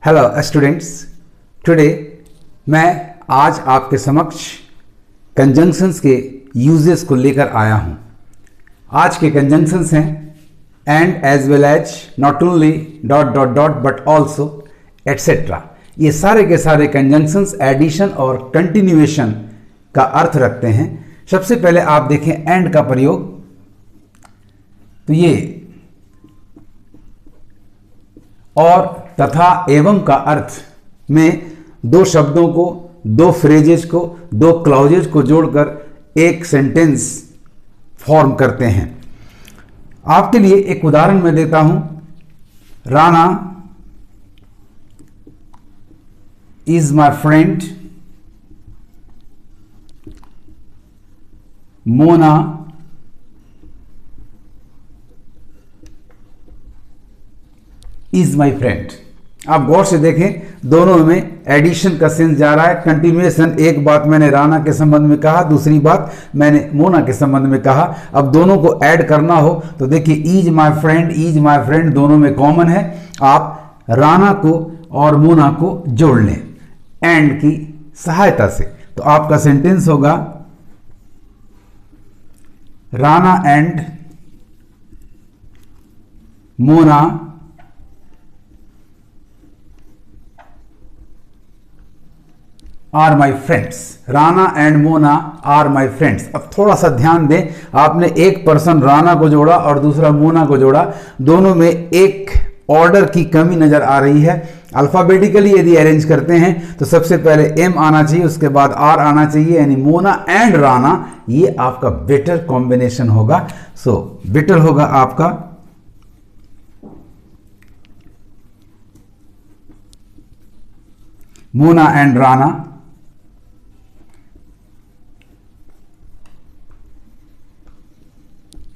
Hello students, today मैं आज आपके समक्ष कंजंक्शंस के यूजेस को लेकर आया हूं। आज के कंजंक्शंस हैं and as well as, not only, dot dot dot but also, etcetera. ये सारे के सारे कंजंक्शंस एडिशन और कंटिन्यूएशन का अर्थ रखते हैं। सबसे पहले आप देखें एंड का प्रयोग, तो ये और तथा एवं का अर्थ में दो शब्दों को, दो फ्रेजेस को, दो क्लॉजेज को जोड़कर एक सेंटेंस फॉर्म करते हैं। आपके लिए एक उदाहरण मैं देता हूं। Rana is my friend, Mona is my friend. आप गौर से देखें, दोनों में एडिशन का सेंस जा रहा है, कंटिन्यूएशन। एक बात मैंने राणा के संबंध में कहा, दूसरी बात मैंने मोना के संबंध में कहा। अब दोनों को ऐड करना हो तो देखिए, इज माई फ्रेंड दोनों में कॉमन है। आप राणा को और मोना को जोड़ लें एंड की सहायता से, तो आपका सेंटेंस होगा Rana and Mona are my friends. Rana and Mona are my friends. अब थोड़ा सा ध्यान दें, आपने एक पर्सन राणा को जोड़ा और दूसरा मोना को जोड़ा, दोनों में एक ऑर्डर की कमी नजर आ रही है। अल्फाबेटिकली यदि अरेंज करते हैं तो सबसे पहले एम आना चाहिए, उसके बाद आर आना चाहिए, यानी मोना एंड राणा। ये आपका बेटर कॉम्बिनेशन होगा। सो बेटर होगा आपका Mona and Rana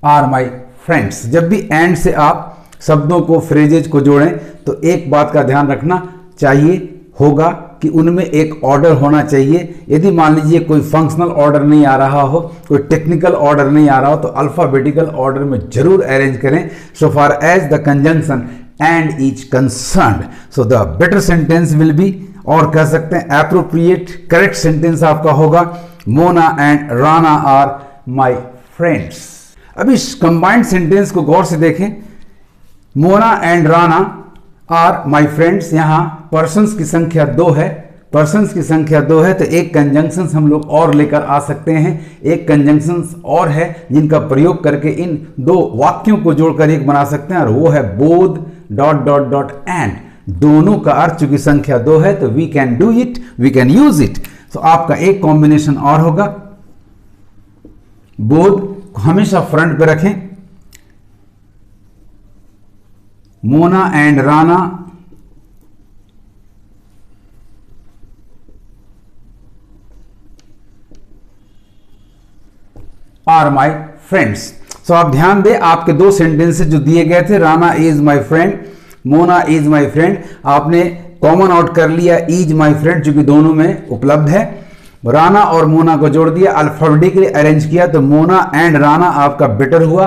are my friends. जब भी एंड से आप शब्दों को, फ्रेजेज को जोड़ें तो एक बात का ध्यान रखना चाहिए होगा कि उनमें एक ऑर्डर होना चाहिए। यदि मान लीजिए कोई फंक्शनल ऑर्डर नहीं आ रहा हो, कोई टेक्निकल ऑर्डर नहीं आ रहा हो, तो अल्फाबेटिकल ऑर्डर में जरूर अरेंज करें। So for as the conjunction and is concerned, so the better sentence will be, और कह सकते हैं एप्रोप्रिएट करेक्ट सेंटेंस आपका होगा Mona and Rana are my friends. अब इस कंबाइंड सेंटेंस को गौर से देखें। Mona and Rana are my friends, यहां पर्सन्स की संख्या 2 है। पर्सन्स की संख्या 2 है तो एक कंजंक्शन हम लोग और लेकर आ सकते हैं। एक कंजंक्शन और है जिनका प्रयोग करके इन दो वाक्यों को जोड़कर एक बना सकते हैं, और वो है both dot dot dot and. दोनों का अर्थ चूंकि संख्या 2 है तो we can do it, we can use it. तो आपका एक कॉम्बिनेशन और होगा, बोथ हमेशा फ्रंट पे रखें, Mona and Rana are my friends. So आप ध्यान दें, आपके दो सेंटेंसेस जो दिए गए थे, Rana is my friend, Mona is my friend, आपने कॉमन आउट कर लिया इज माई फ्रेंड, चूंकि दोनों में उपलब्ध है। राणा और मोना को जोड़ दिया, अल्फाबेटिकली अरेंज किया, तो मोना एंड राणा आपका बेटर हुआ,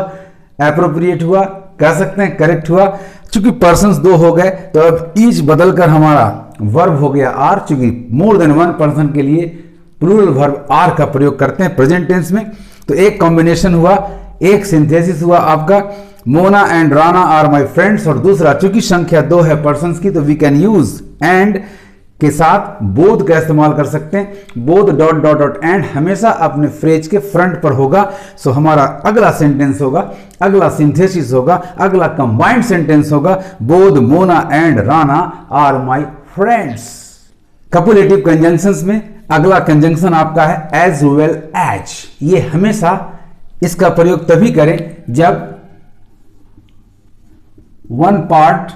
एप्रोप्रिएट हुआ, कह सकते हैं करेक्ट हुआ। चूंकि पर्सन्स 2 हो गए तो अब ईच बदलकर हमारा वर्ब हो गया आर, चूंकि मोर देन वन पर्सन के लिए प्लूरल वर्ब आर का प्रयोग करते हैं प्रेजेंट टेंस में। तो एक कॉम्बिनेशन हुआ, एक सिंथेसिस हुआ आपका, Mona and Rana are my friends, और दूसरा चूंकि संख्या 2 है पर्सन्स की तो वी कैन यूज एंड के साथ बोथ का इस्तेमाल कर सकते हैं। Both dot dot dot and हमेशा अपने फ्रेज के फ्रंट पर होगा। सो हमारा अगला सेंटेंस होगा, अगला सिंथेसिस होगा, अगला कंबाइंड सेंटेंस होगा, both Mona and Rana are my friends. Copulative conjunctions में अगला कंजंक्शन आपका है एज वेल एज। ये हमेशा इसका प्रयोग तभी करें जब वन पार्ट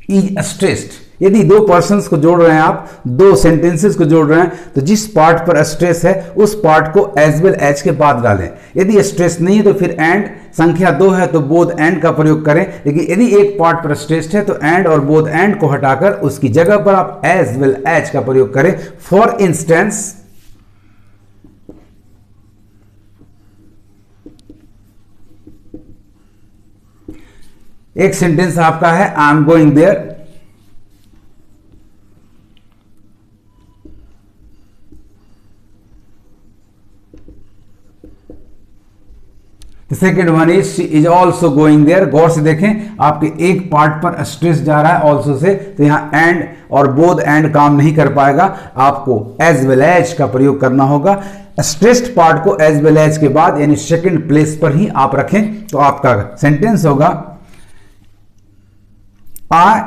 इज स्ट्रेस्ड। यदि दो पर्सन्स को जोड़ रहे हैं, आप दो सेंटेंसेस को जोड़ रहे हैं, तो जिस पार्ट पर स्ट्रेस है उस पार्ट को एज वेल एज के बाद डालें। यदि स्ट्रेस नहीं है तो फिर एंड, संख्या 2 है तो बोथ एंड का प्रयोग करें। लेकिन यदि एक पार्ट पर स्ट्रेस्ड है तो एंड और बोथ एंड को हटाकर उसकी जगह पर आप एज वेल एज का प्रयोग करें। फॉर इंस्टेंस, एक सेंटेंस आपका है I am going there, the second one is she is also going there. गौर से देखें, आपके एक पार्ट पर स्ट्रेस जा रहा है ऑल्सो से, तो यहां एंड और बोथ एंड काम नहीं कर पाएगा, आपको एज वेल एज का प्रयोग करना होगा। स्ट्रेस्ड पार्ट को एज वेल एज के बाद यानी सेकेंड प्लेस पर ही आप रखें, तो आपका सेंटेंस होगा I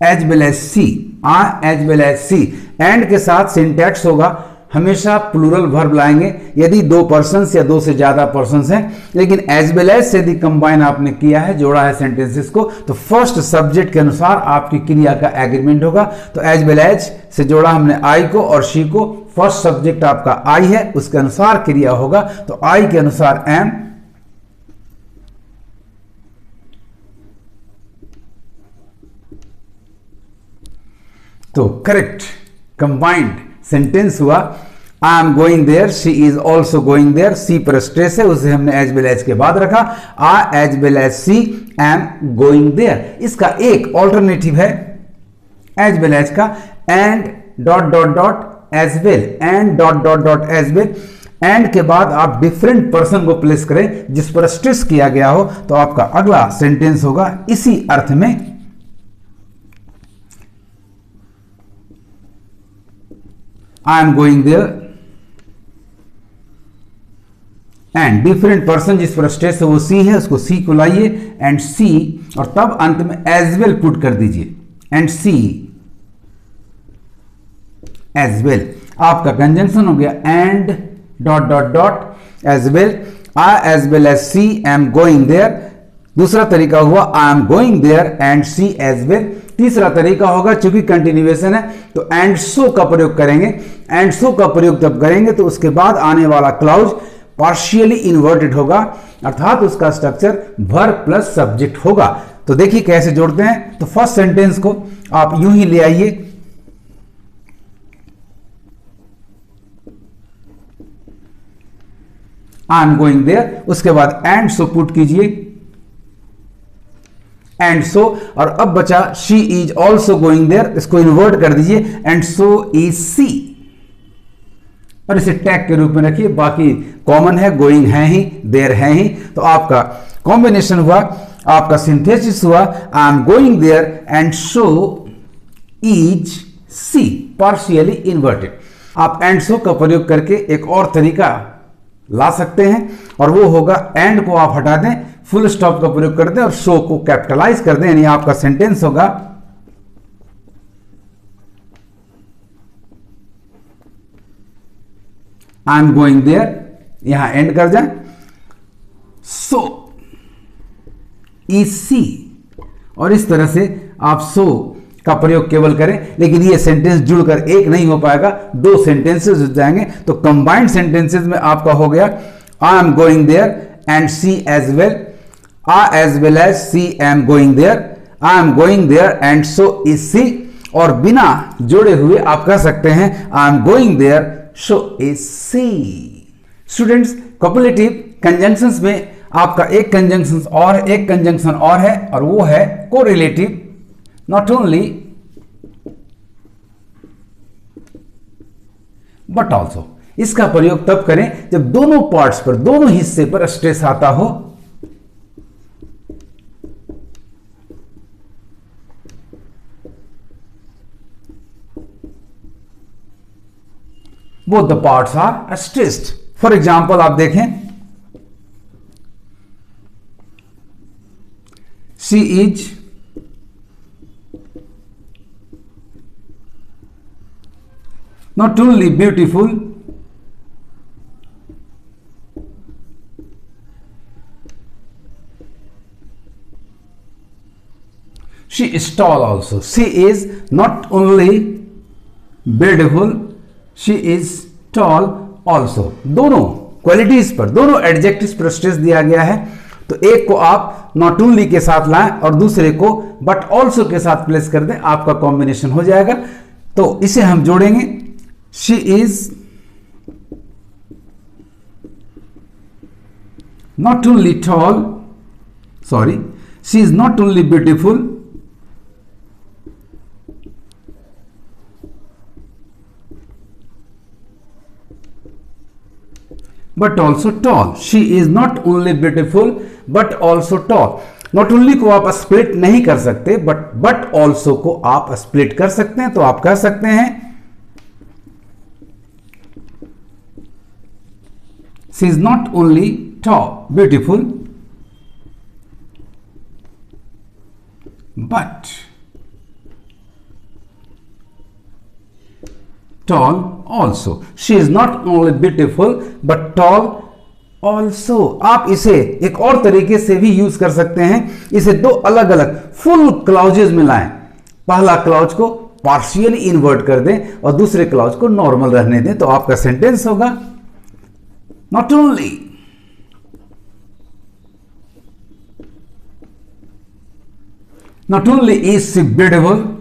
as well as she, I as well as she. And के साथ सिंटैक्स होगा हमेशा प्लूरल वर्ब लाएंगे यदि दो पर्सन्स या दो से ज्यादा पर्सन्स हैं, लेकिन एज वेल एज से यदि कंबाइन आपने किया है, जोड़ा है सेंटेंसेस को, तो फर्स्ट सब्जेक्ट के अनुसार आपकी क्रिया का एग्रीमेंट होगा। तो एज वेल एज से जोड़ा हमने आई को और शी को, फर्स्ट सब्जेक्ट आपका आई है, उसके अनुसार क्रिया होगा, तो आई के अनुसार एम, तो करेक्ट कंबाइंड सेंटेंस हुआ I am going there, she is also going there. She पर स्ट्रेस है, उसे हमने एज वेल एज के बाद रखा। I as well as she am going there. इसका एक ऑल्टरनेटिव है एज वेल एज का, and dot dot dot as well, and dot dot dot as well. And के बाद आप डिफरेंट पर्सन को प्लेस करें जिस पर स्ट्रेस किया गया हो, तो आपका अगला सेंटेंस होगा इसी अर्थ में I am going there, and different person जिस पर स्ट्रेस है वो सी है, उसको सी को लाइए एंड सी, और तब अंत में एज वेल पुट कर दीजिए, एंड सी एज वेल। आपका कंजंक्शन हो गया and dot dot dot as well, I as well as she am going there. दूसरा तरीका हुआ I am going there and she as well. तीसरा तरीका होगा, चूंकि कंटिन्यूएशन है तो एंड सो का प्रयोग करेंगे। एंड सो का प्रयोग जब करेंगे तो उसके बाद आने वाला क्लाउज पार्शियली इन्वर्टेड होगा, अर्थात उसका स्ट्रक्चर वर्ब प्लस सब्जेक्ट होगा। तो देखिए कैसे जोड़ते हैं। तो फर्स्ट सेंटेंस को आप यूं ही ले आइए, आई एम गोइंग देयर, उसके बाद एंड सो पुट कीजिए, एंड सो, और अब बचा she is also going there, इसको इन्वर्ट कर दीजिए, एंड सो इज सी, और इसे टैग के रूप में रखिए। बाकी कॉमन है, गोइंग है ही, देयर है ही, तो आपका कॉम्बिनेशन हुआ, आपका सिंथेसिस हुआ I am going there and so is she, partially inverted. आप एंड सो का प्रयोग करके एक और तरीका ला सकते हैं, और वो होगा एंड को आप हटा दें, फुल स्टॉप का प्रयोग कर दें और शो को कैपिटलाइज कर दें, यानी आपका सेंटेंस होगा आई एम गोइंग देयर, यहां एंड कर जाए, सो इज सी, और इस तरह से आप सो का प्रयोग केवल करें। लेकिन ये सेंटेंस जुड़कर एक नहीं हो पाएगा, दो सेंटेंसेस हो जाएंगे। तो कंबाइंड सेंटेंसेस में आपका हो गया I am going there and she as well, I as well as she am going there, I am going there and so is she, और बिना जोड़े हुए आप कह सकते हैं I am going there so is she. Students, copulative conjunctions में आपका एक कंजंक्शन और है, और वो है correlative. Not only but also, इसका प्रयोग तब करें जब दोनों पार्ट्स पर, दोनों हिस्से पर स्ट्रेस आता हो। Both the parts are stressed. For example, आप देखें, she is not only beautiful, she is tall also. She is not only beautiful, she is tall also. दोनों क्वालिटीज पर, दोनों एडजेक्टिव्स पर स्ट्रेस दिया गया है, तो एक को आप नॉट ओनली के साथ लाएं और दूसरे को बट ऑल्सो के साथ प्लेस कर दें, आपका कॉम्बिनेशन हो जाएगा। तो इसे हम जोड़ेंगे, she is not only tall, sorry, she is not only beautiful, but also tall. She is not only beautiful but also tall. Not only को आप स्प्लिट नहीं कर सकते, बट ऑल्सो को आप स्प्लिट कर सकते हैं। तो आप कह सकते हैं she is not only tall beautiful but tall also. She is not only beautiful but tall also. आप इसे एक और तरीके से भी यूज कर सकते हैं, इसे दो अलग अलग फुल क्लाउजेज में लाएं। पहला क्लाउज को पार्शियली इन्वर्ट कर दें और दूसरे क्लाउज को नॉर्मल रहने दें, तो आपका सेंटेंस होगा not only is she beautiful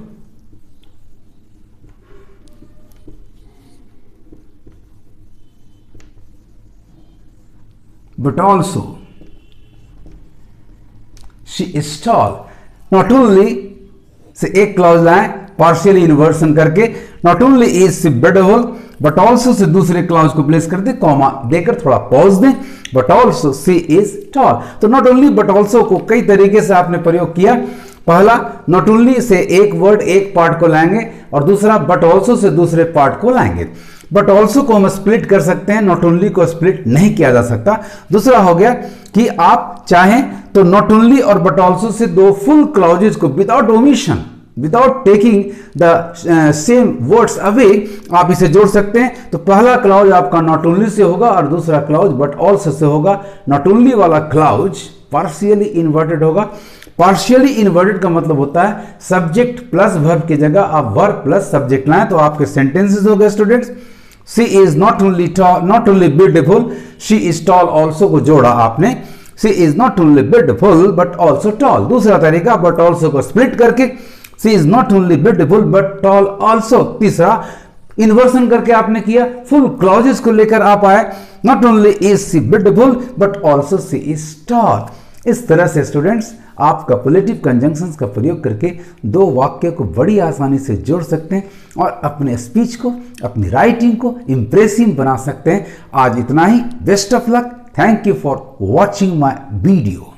but also she is tall. Not only से एक क्लॉज लाएं पार्शियली इन्वर्सन करके, not only is she beautiful but also say दूसरे क्लॉज को प्लेस कर दे, कॉमा देकर थोड़ा पॉज दें, but also she is toll. तो नॉट ओनली बट ऑल्सो को कई तरीके से आपने प्रयोग किया। पहला नॉट ओनली से एक वर्ड एक पार्ट को लाएंगे और दूसरा बट ऑल्सो से दूसरे पार्ट को लाएंगे। बट ऑल्सो को हम स्प्लिट कर सकते हैं, नॉट ओनली को स्प्लिट नहीं किया जा सकता। दूसरा हो गया कि आप चाहें तो नॉट ओनली और बट ऑल्सो से दो फुल क्लॉजेज को without omission, without taking the same words away आप इसे जोड़ सकते हैं। तो पहला क्लॉज आपका नॉट ओनली से होगा और दूसरा क्लॉज बट ऑल्सो से होगा। नॉट ओनली वाला क्लॉज पार्शियली इन्वर्टेड होगा। पार्शियली इन्वर्टेड का मतलब होता है सब्जेक्ट प्लस वर्ब की जगह आप वर्ब प्लस सब्जेक्ट लाएं, तो आपके सेंटेंसेस हो गए students. She is not only tall, not only beautiful, she is tall also को जोड़ा आपने। She is not only beautiful but also tall. दूसरा तरीका बट ऑल्सो को स्प्लिट करके she is not only beautiful but tall also. तीसरा inversion करके आपने किया, फुल क्लॉजेस को लेकर आप आए, not only is she beautiful but also she is tall. इस तरह से स्टूडेंट्स आप कॉपुलेटिव कंजंक्शंस का प्रयोग करके दो वाक्य को बड़ी आसानी से जोड़ सकते हैं और अपने स्पीच को, अपनी राइटिंग को इंप्रेसिव बना सकते हैं। आज इतना ही। Best of luck. Thank you for watching my video.